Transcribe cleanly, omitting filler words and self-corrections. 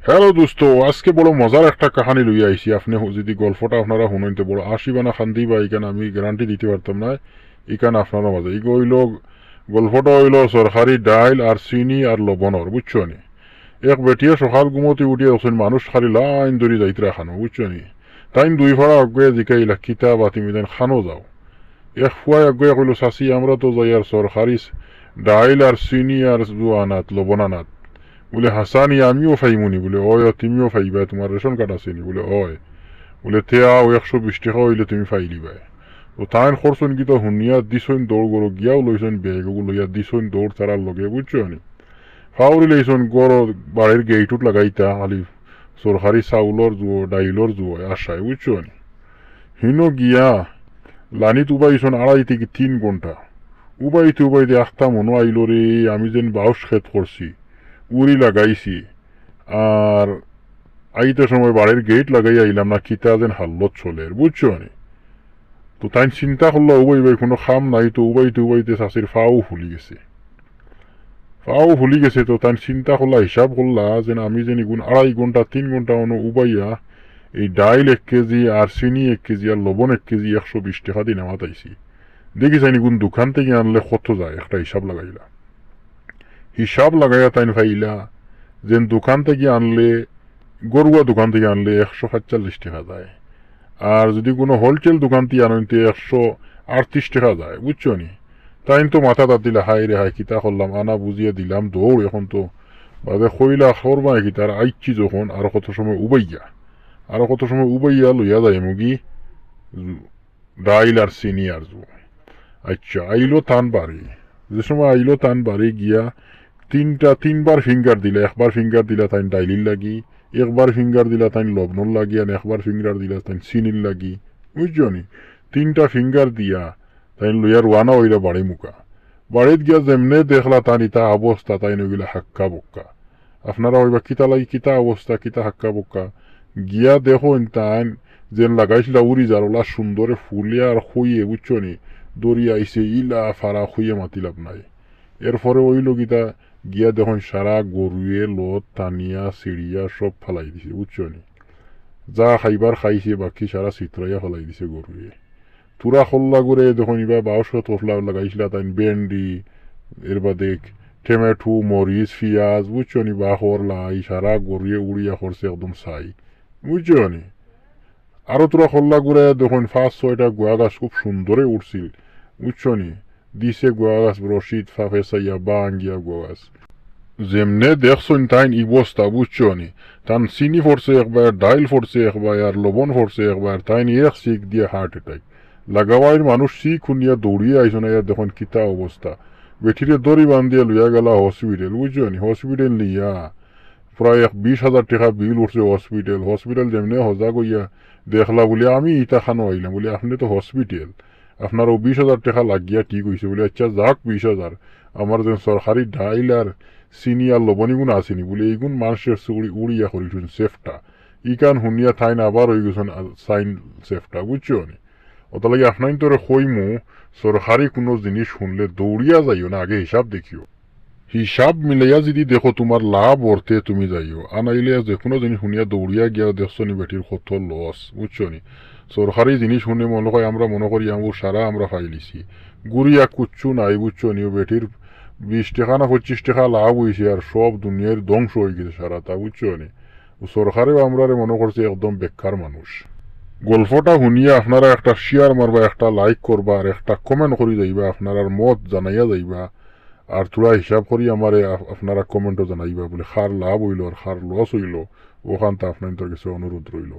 Hello দোস্ত, আজকে বড় মজার একটা কাহানি লইয়া আইছি। আপনি যদি গল্পটা আপনারা শুনতে বড় আসিবা না খান্দি বা এখানে আমি গ্যারান্টি দিতে পারতাম না। এখানে আপনারা মাঝে ইগো হইল গল্পটা হইল সরকারি ডাইল আর চিনি আর লবণর, বুঝছো নি। এক বেটিয়ে সকাল ঘুমতি উঠিয়ে দেখছেন মানুষ খালি লাইন ধরে যাইতে খানো, বুঝছো নি। তাইন দুই ফাড়া আগে জিকাইলা কিতা বা তুমি তাইন খানো যাও। এক ফুয়াই আগে কইল চাচি আমরা তো যাই আর সরকারি ডাইল আর চিনি আর জোয়ানাত লবণ আনাত। বলে হাসানি আমিও ফাইমুনি, বলে ওয় তুমিও ফাইবা, তোমার রেশন কার্ড আছে নি, বলে ওয়। বলে তে আও 120 টাকা হইলে তুমি ফাইলিবাই। তো তাইন খরচন কি তো হুনিয়া দিছইন দৌড় গরো গিয়াও লইছেন বেগও লইয়া দিছইন দৌড় তারার লগে, বুঝছো নি। ফাউরি লইছেন গরো বাড়ির গেইটুত লাগাইতা খালি সরকারি চাউলর জুয়ো ডাইলর জুয়ো আশায়, বুঝছো নি। হিনো গিয়া লানিত উবাইছন 2.5 থেকে 3 ঘন্টা। উবাইতে আখতা মনো আইল রে, আমি যেন বাউস খেত করছি, উড়ি লাগাইছি। আর আইতে সময় বাড়ির গেট লাগাই আইলাম না, কিতা যেন হাল্লত চলে, বুঝছো নি। তো তাই চিন্তা করলো উবাই কোনো খাম নাই, তো উবাইতে চাষির ফাও ফুলি গেছে। তো তাই চিন্তা করলা, হিসাব করলা যেন আমি যেন 2.5 ঘন্টা 3 ঘন্টা উবাইয়া এই ডাইল 1 কেজি আর চিনি 1 কেজি আর লবণ 1 কেজি 120 টাকা দিয়ে নামাত আইছি। দেখি চাইনি দোকান থেকে আনলে কত যায়, একটা হিসাব লাগাইয়া তাই ভাইলা যেন দোকান থেকে আনলে, গরুয়া দোকান থেকে আনলে 145 টাকা যায়। আর যদি কোনো হোলসেল দোকান থেকে আনতে 138 টাকা যায়, বুঝছো নি। তাই তো মাথা তাত দিলা, হাই রে হাই কিতা করলাম, আনা বুঝিয়ে দিলাম দৌড়। এখন তো বাদে খইলা খরবাই কি তার আইচ্ছি যখন আরো কত সময় উবাইয়া লইয়া যায় মুগি ডাইল আর চিনি আর জু। আচ্ছা আইলো টান বাড়ি, যে সময় আইলো টান বাড়ি গিয়া তিনবার ফিঙ্গার দিলা। একবার ফিঙ্গার দিলা তাই ডাইলির লাগি, একবার ফিঙ্গার দিলা তাই লবণর লাগি, আর একবার ফিঙ্গার দিলা তাই চিনির লাগি, বুঝছো নি। 3টা ফিঙ্গার দিয়া তাই লইয়া রোয়ানা হইলা বাড়ি মুখা। বাড়িত গিয়া যেমনে দেখলা তার ইতা অবস্থা, তাই নইলা হাক্কা বক্কা। আপনারা হইবা কিতা লাগি, কিতা অবস্থা, কিতা হাক্কা বক্কা। গিয়া দেখো তাই যেন লাগাইছিলা উড়ি যার ওলা সুন্দরে ফুলিয়া আর খুইয়ে, বুঝছো নি। দড়ি আইসে ইলা ফারা খুইয়ে মাতিলাম নাই। এরপরে ওইল গীতা গিয়া দেখুন সারা গরুয়ে লত টানিয়া সিঁড়িয়া সব ফালাই দিছে, বুঝছো নি। যা খাইবার খাইছে বাকি সারা চিত্রাইয়া ফেলাই দিছে গরুয়ে। তুরা খল্লা করে দেখুন ইবা 22 তসলা লাগাইছিলা তাই ভেন্ডি, এর বাদে টমেটো মরিচ পিঁয়াজ, বুঝছো নি, বা লাই সারা গরুয়ে উড়িয়া করছে একদম ছাই, বুঝছো নি। আরো তোরা খল্লা করে দেখুন 5-6টা গোয়া গাছ খুব সুন্দরে উঠছিল, বুঝছো নি। দিছে গোয়া গাছ রশিদ ফাফে সাইয়া বা আঙ্গিয়া গোয়া গাছ যেমনে দেখছেন তাইন ইবস্তা, বুঝছো নি। তান চিনি ফোরছে একবার, ডাইল ফোরছে একবার, আর লবণ ফোরছে একবার, তাইন এক শিখ দিয়ে হার্ট অ্যাটাক লাগাওয়ার মানুষ শিখ শুনিয়া দৌড়িয়ে আইসো না। দেখুন কিতা অবস্থা, বেঠিরে দড়ি বান্ধিয়া লইয়া গেলা হসপিটাল, বুঝছো নি। হসপিটাল লিয়া প্রায় 20,000 টাকা বিল উঠছে হসপিটাল যেমনে হজা কইয়া দেখলা বলে আমি ইটা খানো আইলাম, বলে আপনি তো হসপিটাল, আপনারও 20,000 টাকা লাগিয়া ঠিক হয়েছে। বলে আচ্ছা যাক 20,000, আমার যেন সরকারি ডাইল আর চিনি আর লবণীগুণ আসেনি, বলে এইগুণ মানুষের চুড়ি উড়িয়া করিছুন সেফটা। ইকান শুনিয়া থাইন আবার হয়ে গেছেন সাইন সেফটা, বুঝছো নি। ওটা লাগে আপনার তোরে কইমু সরকারি কোনো জিনিস শুনলে দৌড়িয়া যাইও না, আগে হিসাব দেখিও। হিসাব মিলাইয়া যদি দেখো তোমার লাভ অর্থে তুমি যাইও, আনাইলে যে কোনো জিনিস শুনিয়া দৌড়িয়া গিয়া দেখছো নি বেটির কত লস, বুঝছো নি। সরকারি জিনিস শুনে মনে হয় আমরা মনে করি আমার সারা আমরা ফাইলিছি, গুড়িয়া কুচ্ছু নাই, বুঝছো নি। বেটির 20 টাকা না 25 টাকা লাভ হয়েছে আর সব দুনিয়ার ধ্বংস হয়ে গেছে সারা তা, বুঝছো নি। সরকারেও আমরা মনে করছে একদম বেকার মানুষ। গল্পটা শুনিয়া আপনারা একটা শেয়ার মারবা, একটা লাইক করবা, আর একটা কমেন্ট করে যাইবা, আপনার মত জানাইয়া যাইবা। আর তোরা হিসাব করি আমারে আপনারা কমেন্টও জানাইবা বলে খার লাভ হইল আর খার লস হইল, ওখানটা আপনার কাছে অনুরোধ রইল।